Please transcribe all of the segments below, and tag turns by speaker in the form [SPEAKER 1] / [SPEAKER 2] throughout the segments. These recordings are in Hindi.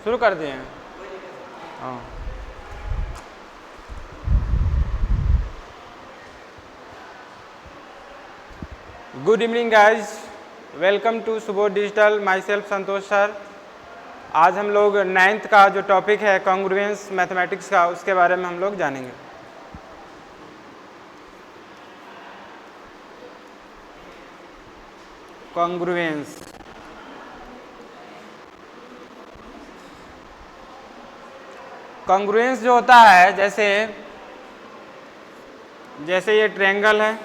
[SPEAKER 1] शुरू कर दिए हैं? हाँ। Good evening guys, welcome to Subodh digital. Myself Santosh sir. आज हम लोग 9th का जो टॉपिक है कॉन्ग्रुएंस मैथमेटिक्स का, उसके बारे में हम लोग जानेंगे। कॉन्ग्रुएंस कॉन्ग्रुएंस जो होता है, जैसे ये ट्रायंगल है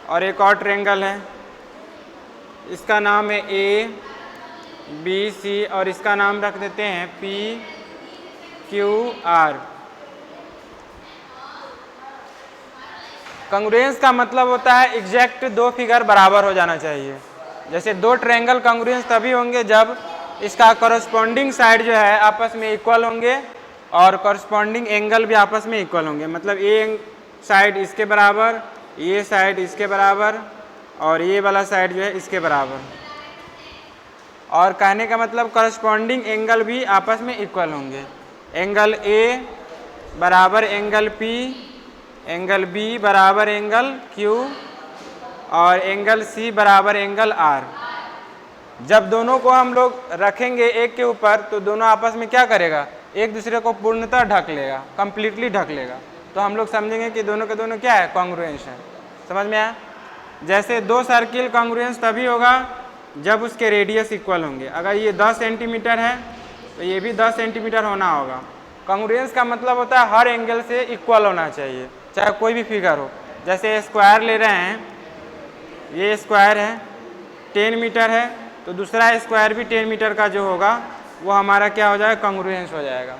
[SPEAKER 1] और एक और ट्रायंगल है, इसका नाम है ए बी सी और इसका नाम रख देते हैं पी क्यू आर। कॉन्ग्रुएंस का मतलब होता है एग्जैक्ट दो फिगर बराबर हो जाना चाहिए। जैसे दो ट्रायंगल कॉन्ग्रुएंस तभी होंगे जब इसका कॉरस्पॉन्डिंग साइड जो है आपस में इक्वल होंगे और कॉरस्पॉन्डिंग एंगल भी आपस में इक्वल होंगे। मतलब ये साइड इसके बराबर, ये साइड इसके बराबर और ये वाला साइड जो है इसके बराबर। और कहने का मतलब कॉरस्पॉन्डिंग एंगल भी आपस में इक्वल होंगे। एंगल ए बराबर एंगल पी, एंगल बी बराबर एंगल क्यू और एंगल सी बराबर एंगल आर। जब दोनों को हम लोग रखेंगे एक के ऊपर तो दोनों आपस में क्या करेगा, एक दूसरे को पूर्णतः ढक लेगा, कंप्लीटली ढक लेगा। तो हम लोग समझेंगे कि दोनों के दोनों क्या है, कॉन्ग्रुएंस है। समझ में आया? जैसे दो सर्किल कॉन्ग्रुएंस तभी होगा जब उसके रेडियस इक्वल होंगे। अगर ये 10 सेंटीमीटर है तो ये भी 10 सेंटीमीटर होना होगा। कॉन्ग्रुएंस का मतलब होता है हर एंगल से इक्वल होना चाहिए, चाहे कोई भी फिगर हो। जैसे स्क्वायर ले रहे हैं, ये स्क्वायर है 10 मीटर है तो दूसरा स्क्वायर भी 10 मीटर का जो होगा वो हमारा क्या हो जाएगा, कॉन्ग्रुएंस हो जाएगा।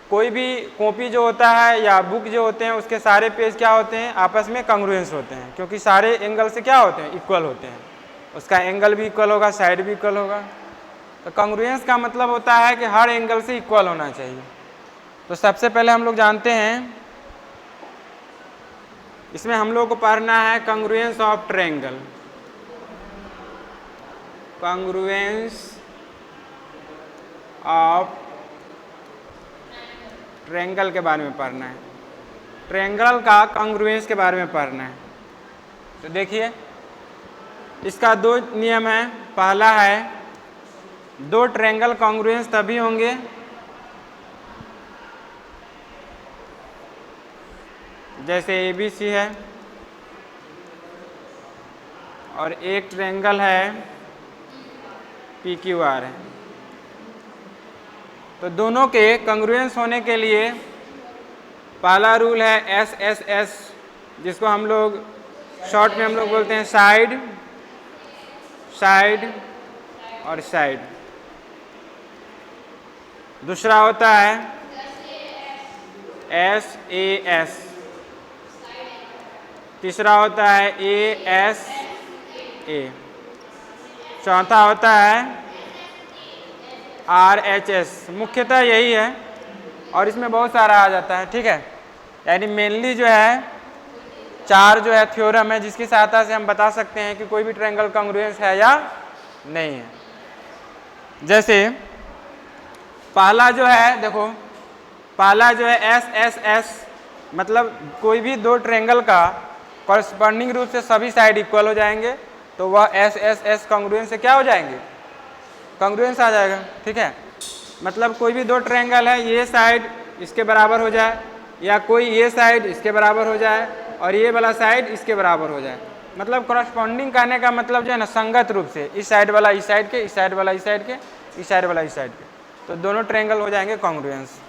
[SPEAKER 1] कोई भी कॉपी जो होता है या बुक जो होते हैं उसके सारे पेज क्या होते हैं, आपस में कॉन्ग्रुएंस होते हैं, क्योंकि सारे एंगल से क्या होते हैं, इक्वल होते हैं। उसका एंगल भी इक्वल होगा, साइड भी इक्वल होगा। तो कॉन्ग्रुएंस का मतलब होता है कि हर एंगल से इक्वल होना चाहिए। तो सबसे पहले हम लोग जानते हैं, इसमें हम लोग को पढ़ना है congruence of triangle. Congruence of triangle के बारे में पढ़ना है, ट्रायंगल का कॉन्ग्रुएंस के बारे में पढ़ना है। तो देखिए इसका दो नियम है। पहला है दो ट्रायंगल कॉन्ग्रुएंस तभी होंगे जैसे ABC है और एक ट्रायंगल है PQR है। तो दोनों के कॉन्ग्रुएंस होने के लिए पहला रूल है SSS, जिसको हम लोग शॉर्ट में हम लोग बोलते हैं साइड, साइड और साइड। दूसरा होता है SAS, तीसरा होता है ASA, चौथा होता है RHS। मुख्यतः यही है और इसमें बहुत सारा आ जाता है, ठीक है। यानी मेनली जो है चार जो है थ्योरम है जिसकी सहायता से हम बता सकते हैं कि कोई भी ट्रायंगल कॉन्ग्रुएंस है या नहीं है। जैसे पहला जो है, देखो पहला जो है SSS, मतलब कोई भी दो ट्रायंगल का कॉरस्पॉन्डिंग रूप से सभी साइड इक्वल हो जाएंगे तो वह SSS कॉन्ग्रुएंस से क्या हो जाएंगे, कॉन्ग्रुएंस आ जाएगा, ठीक है। मतलब कोई भी दो ट्रायंगल है, ये साइड इसके बराबर हो जाए या कोई ये साइड इसके बराबर हो जाए और ये वाला साइड इसके बराबर हो जाए। मतलब कॉरस्पॉन्डिंग कहने का मतलब जो है ना, संगत रूप से इस साइड वाला इस साइड के, इस साइड वाला इस साइड के, इस साइड वाला इस साइड के, तो दोनों ट्रायंगल हो जाएंगे कॉन्ग्रुएंस।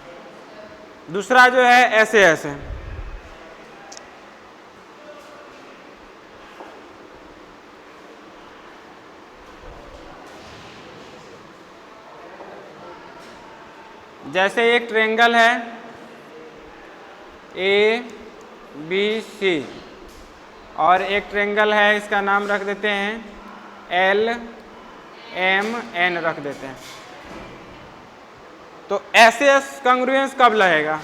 [SPEAKER 1] दूसरा जो है SAS है। जैसे एक ट्रायंगल है ABC और एक ट्रायंगल है, इसका नाम रख देते हैं LMN रख देते हैं। तो SS कॉन्ग्रुएंस कब लगेगा,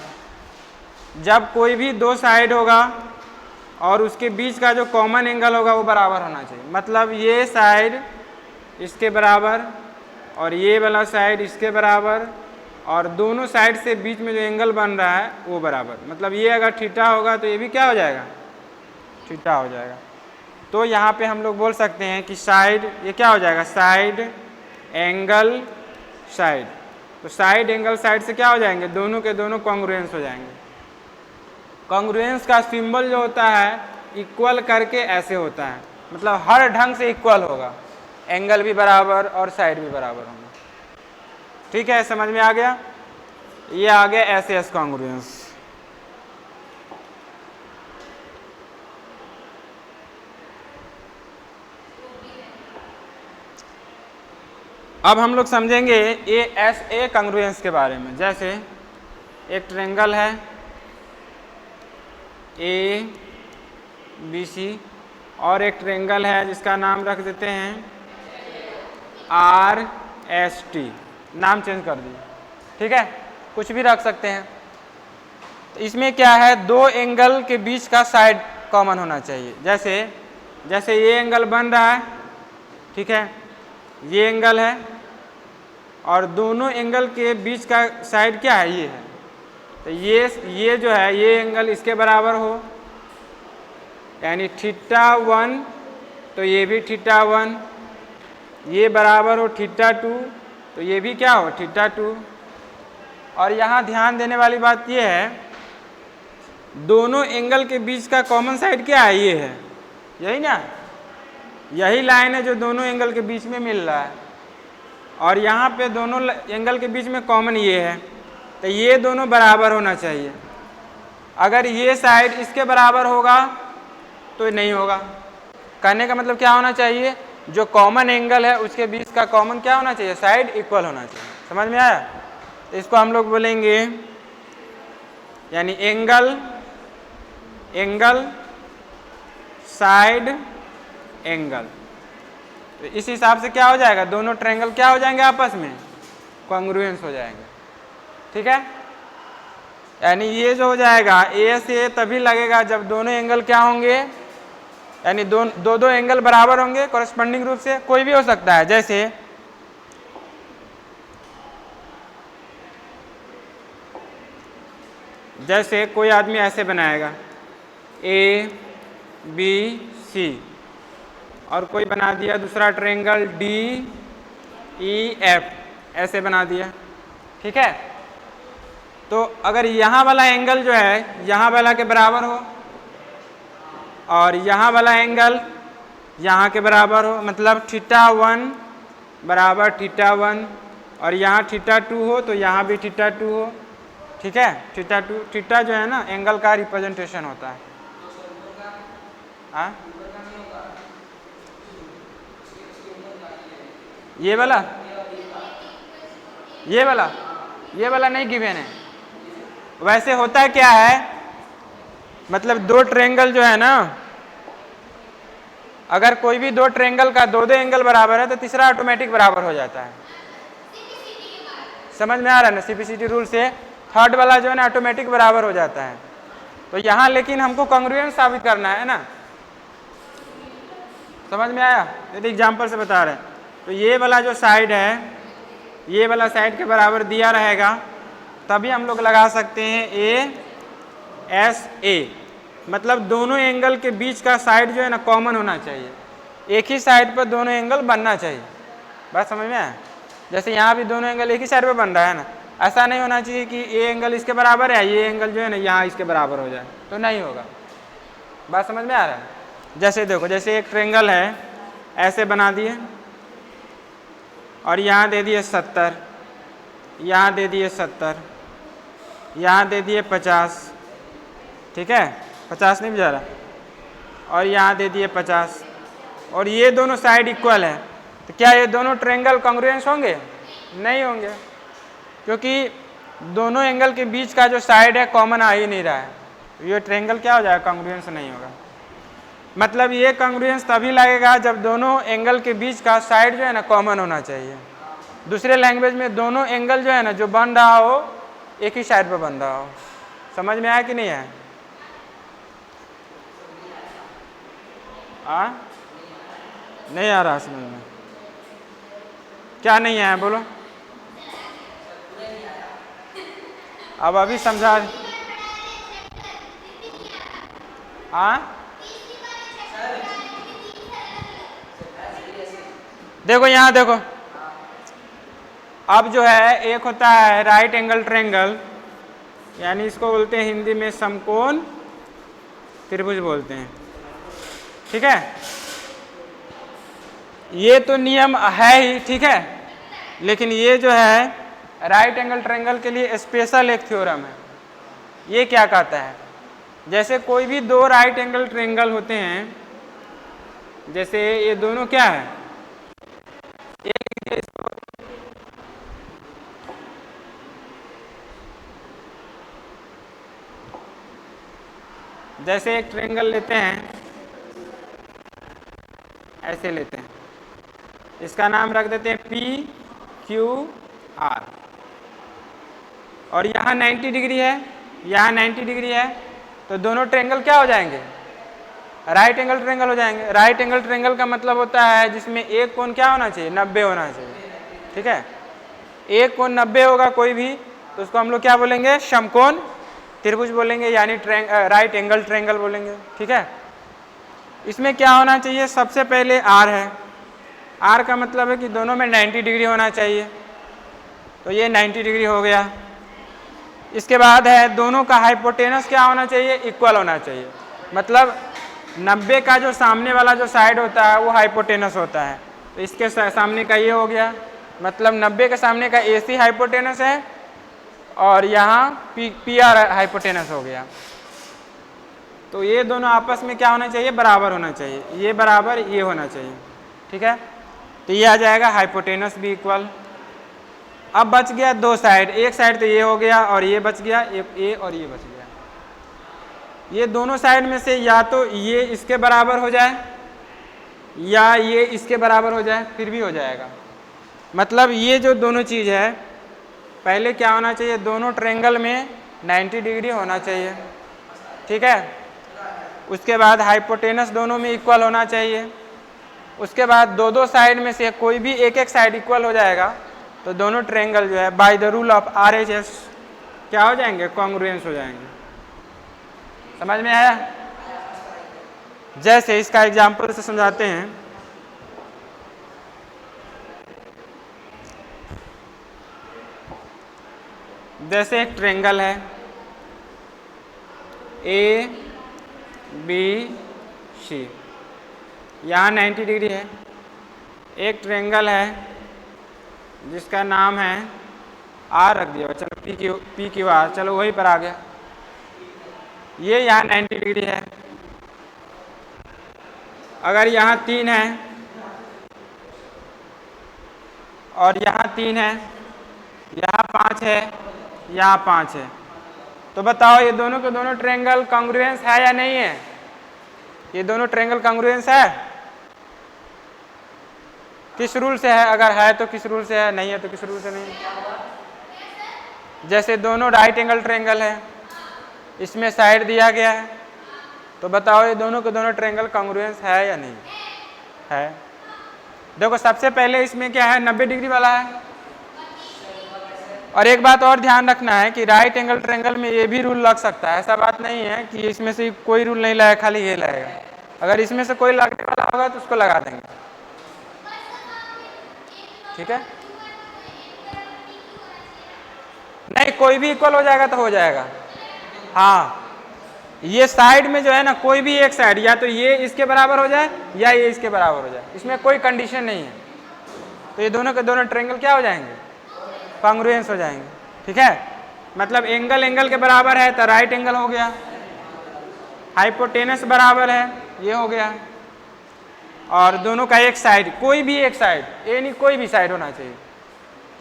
[SPEAKER 1] जब कोई भी दो साइड होगा और उसके बीच का जो कॉमन एंगल होगा वो बराबर होना चाहिए। मतलब ये साइड इसके बराबर और ये वाला साइड इसके बराबर, और दोनों साइड से बीच में जो एंगल बन रहा है वो बराबर। मतलब ये अगर थीटा होगा तो ये भी क्या हो जाएगा, थीटा हो जाएगा। तो यहाँ पे हम लोग बोल सकते हैं कि साइड, ये क्या हो जाएगा, साइड एंगल साइड। तो साइड एंगल साइड से क्या हो जाएंगे, दोनों के दोनों कॉन्ग्रुएंस हो जाएंगे। कॉन्ग्रुएंस का सिंबल जो होता है इक्वल करके ऐसे होता है, मतलब हर ढंग से इक्वल होगा, एंगल भी बराबर और साइड भी बराबर होंगे। ठीक है, समझ में आ गया। ये आ गया ऐसे एस कॉन्ग्रुएंस। अब हम लोग समझेंगे ए एस ए कॉन्ग्रुएंस के बारे में। जैसे एक ट्रायंगल है ए बी सी, और एक ट्रायंगल है जिसका नाम रख देते हैं आर एस टी, नाम चेंज कर दिए, ठीक है, कुछ भी रख सकते हैं। तो इसमें क्या है, दो एंगल के बीच का साइड कॉमन होना चाहिए। जैसे ये एंगल बन रहा है, ठीक है, ये एंगल है और दोनों एंगल के बीच का साइड क्या है, ये है। तो ये जो है ये एंगल इसके बराबर हो, यानी θ1, तो ये भी θ1, ये बराबर हो θ2, तो ये भी क्या हो, θ2। और यहाँ ध्यान देने वाली बात ये है, दोनों एंगल के बीच का कॉमन साइड क्या है, ये है, यही ना, यही लाइन है जो दोनों एंगल के बीच में मिल रहा है। और यहाँ पे दोनों एंगल के बीच में कॉमन ये है, तो ये दोनों बराबर होना चाहिए। अगर ये साइड इसके बराबर होगा तो नहीं होगा। कहने का मतलब क्या होना चाहिए, जो कॉमन एंगल है उसके बीच का कॉमन क्या होना चाहिए, साइड इक्वल होना चाहिए। समझ में आया। तो इसको हम लोग बोलेंगे, यानी एंगल एंगल साइड एंगल। तो इस हिसाब से क्या हो जाएगा, दोनों ट्रायंगल क्या हो जाएंगे, आपस में कॉन्ग्रुएंस हो जाएंगे। ठीक है, यानी ये जो हो जाएगा ए से तभी लगेगा जब दोनों एंगल क्या होंगे, यानी दो एंगल बराबर होंगे कॉरेस्पॉन्डिंग रूप से। कोई भी हो सकता है, जैसे कोई आदमी ऐसे बनाएगा ए बी सी, और कोई बना दिया दूसरा ट्रायंगल डी ई एफ, ऐसे बना दिया। ठीक है, तो अगर यहाँ वाला एंगल जो है यहाँ वाला के बराबर हो और यहाँ वाला एंगल यहाँ के बराबर हो, मतलब θ1 बराबर θ1, और यहाँ θ2 हो तो यहाँ भी θ2 हो। ठीक है, θ2, थीटा जो है ना एंगल का रिप्रेजेंटेशन होता है। हाँ, ये वाला नहीं गिवन है। वैसे होता क्या है, मतलब दो ट्रायंगल जो है ना, अगर कोई भी दो ट्रायंगल का दो एंगल बराबर है तो तीसरा ऑटोमेटिक बराबर हो जाता है। समझ में आ रहा है ना, सीपीसीटी रूल से थर्ड वाला जो है ना ऑटोमेटिक बराबर हो जाता है। तो यहाँ लेकिन हमको कॉन्ग्रुएंस साबित करना है ना। समझ में आया, यदि एग्जाम्पल से बता रहे हैं। तो ये वाला जो साइड है, ये वाला साइड के बराबर दिया रहेगा, तभी हम लोग लगा सकते हैं ए एस ए। मतलब दोनों एंगल के बीच का साइड जो है ना कॉमन होना चाहिए, एक ही साइड पर दोनों एंगल बनना चाहिए। बात समझ में आया। जैसे यहाँ भी दोनों एंगल एक ही साइड पे बन रहा है ना, ऐसा नहीं होना चाहिए कि ये एंगल इसके बराबर है, ये एंगल जो है ना यहाँ इसके बराबर हो जाए, तो नहीं होगा। बात समझ में आ रहा है। जैसे देखो, जैसे एक ट्रायंगल है, ऐसे बना दिए और यहाँ दे दिए 70, यहाँ दे दिए 70, यहाँ दे दिए 50, ठीक है, 50 नहीं जा रहा, और यहाँ दे दिए 50, और ये दोनों साइड इक्वल है। तो क्या ये दोनों ट्रायंगल कॉन्ग्रुएंस होंगे? नहीं होंगे, क्योंकि दोनों एंगल के बीच का जो साइड है कॉमन आ ही नहीं रहा है। ये ट्रायंगल क्या हो जाएगा, कॉन्ग्रुएंस नहीं होगा। मतलब ये कॉन्ग्रुएंस तभी लगेगा जब दोनों एंगल के बीच का साइड जो है ना कॉमन होना चाहिए। दूसरे लैंग्वेज में दोनों एंगल जो है ना जो बन रहा हो एक ही साइड पर बन रहा हो। समझ में आया कि नहीं आया? नहीं आ रहा समझ में? क्या नहीं आया बोलो? अब अभी समझा। हाँ देखो यहाँ देखो, अब जो है एक होता है राइट एंगल ट्रायंगल, यानी इसको बोलते हैं हिंदी में समकोण त्रिभुज बोलते हैं, ठीक है। ये तो नियम है ही, ठीक है, लेकिन ये जो है राइट एंगल ट्रायंगल के लिए स्पेशल एक थ्योरम है। ये क्या कहता है, जैसे कोई भी दो राइट एंगल ट्रायंगल होते हैं, जैसे ये दोनों क्या है, एक जैसे एक ट्रायंगल लेते हैं, ऐसे लेते हैं, इसका नाम रख देते हैं PQR, और यहाँ 90 डिग्री है, यहाँ 90 डिग्री है, तो दोनों ट्रायंगल क्या हो जाएंगे, राइट एंगल ट्रायंगल हो जाएंगे। राइट एंगल ट्रायंगल का मतलब होता है जिसमें एक कोण क्या होना चाहिए, 90 होना चाहिए, ठीक है। एक कोण 90 होगा कोई भी, तो उसको हम लोग क्या बोलेंगे, समकोण त्रिभुज बोलेंगे, यानी राइट एंगल ट्रायंगल बोलेंगे, ठीक है। इसमें क्या होना चाहिए, सबसे पहले R है, R का मतलब है कि दोनों में 90 डिग्री होना चाहिए, तो ये 90 डिग्री हो गया। इसके बाद है दोनों का हाइपोटेनस क्या होना चाहिए, इक्वल होना चाहिए, मतलब 90 का जो सामने वाला जो साइड होता है वो हाइपोटेनस होता है, तो इसके सामने का ये हो गया, मतलब 90 के सामने का AC हाइपोटेनस है और यहाँ PR हाइपोटेनस हो गया, तो ये दोनों आपस में क्या होना चाहिए, बराबर होना चाहिए, ये बराबर ये होना चाहिए, ठीक है। तो ये आ जाएगा हाइपोटेनस भी इक्वल। अब बच गया दो साइड, एक साइड तो ये हो गया और ये बच गया, एक ये और ये बच गया। ये दोनों साइड में से या तो ये इसके बराबर हो जाए या ये इसके बराबर हो जाए, फिर भी हो जाएगा। मतलब ये जो दोनों चीज़ है, पहले क्या होना चाहिए, दोनों ट्रायंगल में 90 डिग्री होना चाहिए, ठीक है। उसके बाद हाइपोटेनस दोनों में इक्वल होना चाहिए। उसके बाद दो साइड में से कोई भी एक साइड इक्वल हो जाएगा, तो दोनों ट्रायंगल जो है by the rule of RHS क्या हो जाएंगे, कॉन्ग्रुएंस हो जाएंगे। समझ में आया? जैसे इसका एग्जाम्पल से समझाते हैं। जैसे एक ट्रायंगल है ABC, यहाँ 90 डिग्री है। एक ट्रायंगल है जिसका नाम है R रख दिया, चलो PQR, चलो वही पर आ गया। ये यहाँ 90 डिग्री है। अगर यहाँ 3 है और यहाँ 3 है, यहाँ 5 है, यहाँ 5 है, तो बताओ ये दोनों के दोनों ट्रायंगल कॉन्ग्रुएंस है या नहीं है? ये दोनों ट्रायंगल कॉन्ग्रुएंस है? किस रूल से है? अगर है तो किस रूल से है, नहीं है तो किस रूल से नहीं है? जैसे दोनों राइट एंगल ट्रायंगल है, इसमें साइड दिया गया है, तो बताओ ये दोनों के दोनों ट्रायंगल कॉन्ग्रुएंस है या नहीं है? देखो सबसे पहले इसमें क्या है, 90 डिग्री वाला है। और एक बात और ध्यान रखना है कि राइट एंगल ट्रायंगल में ये भी रूल लग सकता है, ऐसा बात नहीं है कि इसमें से कोई रूल नहीं लगेगा, खाली ये लगेगा। अगर इसमें से कोई लगने वाला होगा तो उसको लगा देंगे, ठीक है। नहीं, कोई भी इक्वल हो जाएगा तो हो जाएगा। हाँ, ये साइड में जो है ना, कोई भी एक साइड, या तो ये इसके बराबर हो जाए या ये इसके बराबर हो जाए, इसमें कोई कंडीशन नहीं है, तो ये दोनों के दोनों ट्रायंगल क्या हो जाएंगे, कॉन्ग्रुएंस हो जाएंगे, ठीक है। मतलब एंगल एंगल के बराबर है तो राइट एंगल हो गया, हाइपोटेनस बराबर है, ये हो गया, और दोनों का एक साइड, कोई भी एक साइड, एनी कोई भी साइड होना चाहिए,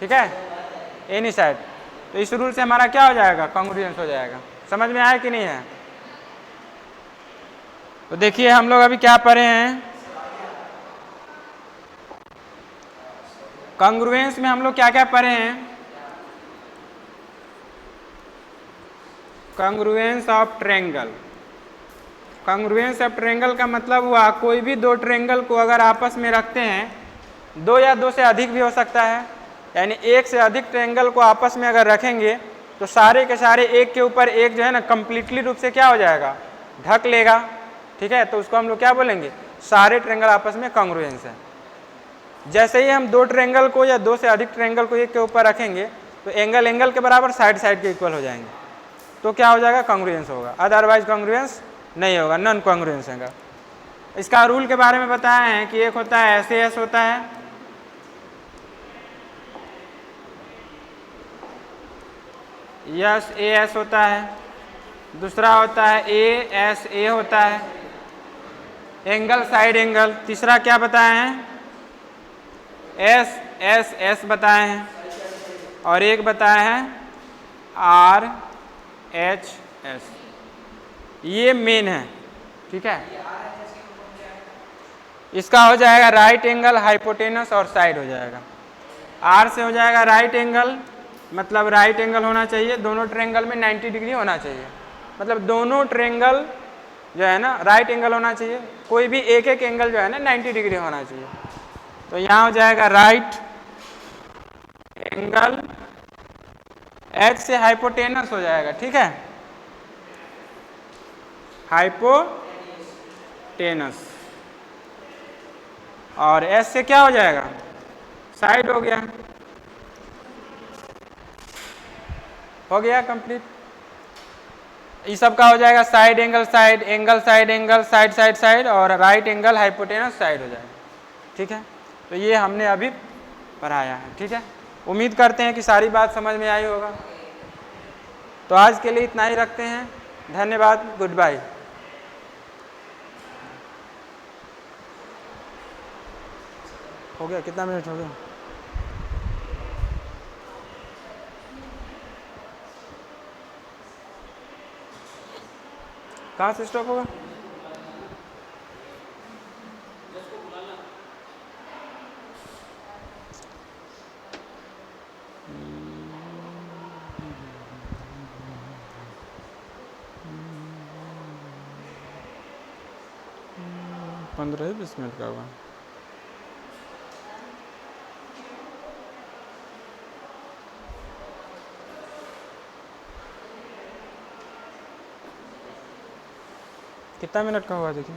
[SPEAKER 1] ठीक है, एनी साइड, तो इस रूल से हमारा क्या हो जाएगा, कॉन्ग्रुएंस हो जाएगा। समझ में आया कि नहीं है? तो देखिए हम लोग अभी क्या पढ़े हैं, कॉन्ग्रुएंस में हम लोग क्या क्या पढ़े हैं, congruence of triangle. Congruence of triangle का मतलब हुआ कोई भी दो ट्रायंगल को अगर आपस में रखते हैं दो या दो से अधिक भी हो सकता है, यानी एक से अधिक ट्रायंगल को आपस में अगर रखेंगे तो सारे के सारे एक के ऊपर एक जो है ना कंप्लीटली रूप से क्या हो जाएगा, ढक लेगा। ठीक है, तो उसको हम लोग क्या बोलेंगे, सारे ट्रायंगल आपस में कॉन्ग्रुएंस है। जैसे ही हम दो ट्रायंगल को या दो से अधिक ट्रायंगल को एक के ऊपर रखेंगे तो एंगल एंगल के बराबर, साइड साइड के इक्वल हो जाएंगे, तो क्या हो जाएगा, कॉन्ग्रुएंस होगा, अदरवाइज कॉन्ग्रुएंस नहीं होगा, नॉन कॉन्ग्रुएंस होगा। इसका रूल के बारे में बताए हैं कि एक होता है SAS होता है, SAS होता है, दूसरा होता है ASA होता है, एंगल साइड एंगल, तीसरा क्या बताए हैं, SSS बताए हैं, और एक बताया है RHS। ये मेन है। ठीक है, इसका हो जाएगा राइट एंगल, हाइपोटेनस और साइड हो जाएगा। R से हो जाएगा राइट एंगल, मतलब राइट एंगल होना चाहिए, दोनों ट्रायंगल में 90 डिग्री होना चाहिए, मतलब दोनों ट्रायंगल जो है ना राइट एंगल होना चाहिए, कोई भी एक एक एंगल जो है ना 90 डिग्री होना चाहिए। तो यहाँ हो जाएगा राइट एंगल, H से हाइपोटेनस हो जाएगा। ठीक है, हाइपोटेनस, और S से क्या हो जाएगा, साइड हो गया, कंप्लीट। इस सब का हो जाएगा side angle side, angle side angle, side side side, और राइट एंगल हाइपोटेनस साइड हो जाएगा। ठीक है, तो ये हमने अभी पढ़ाया है। ठीक है, उम्मीद करते हैं कि सारी बात समझ में आई होगा। तो आज के लिए इतना ही रखते हैं, धन्यवाद, गुड बाय। हो गया, कितना मिनट हो गया, कहाँ से स्टॉप होगा, पंद्रह ही 20 मिनट का होगा। कितना मिनट का हुआ देखिए।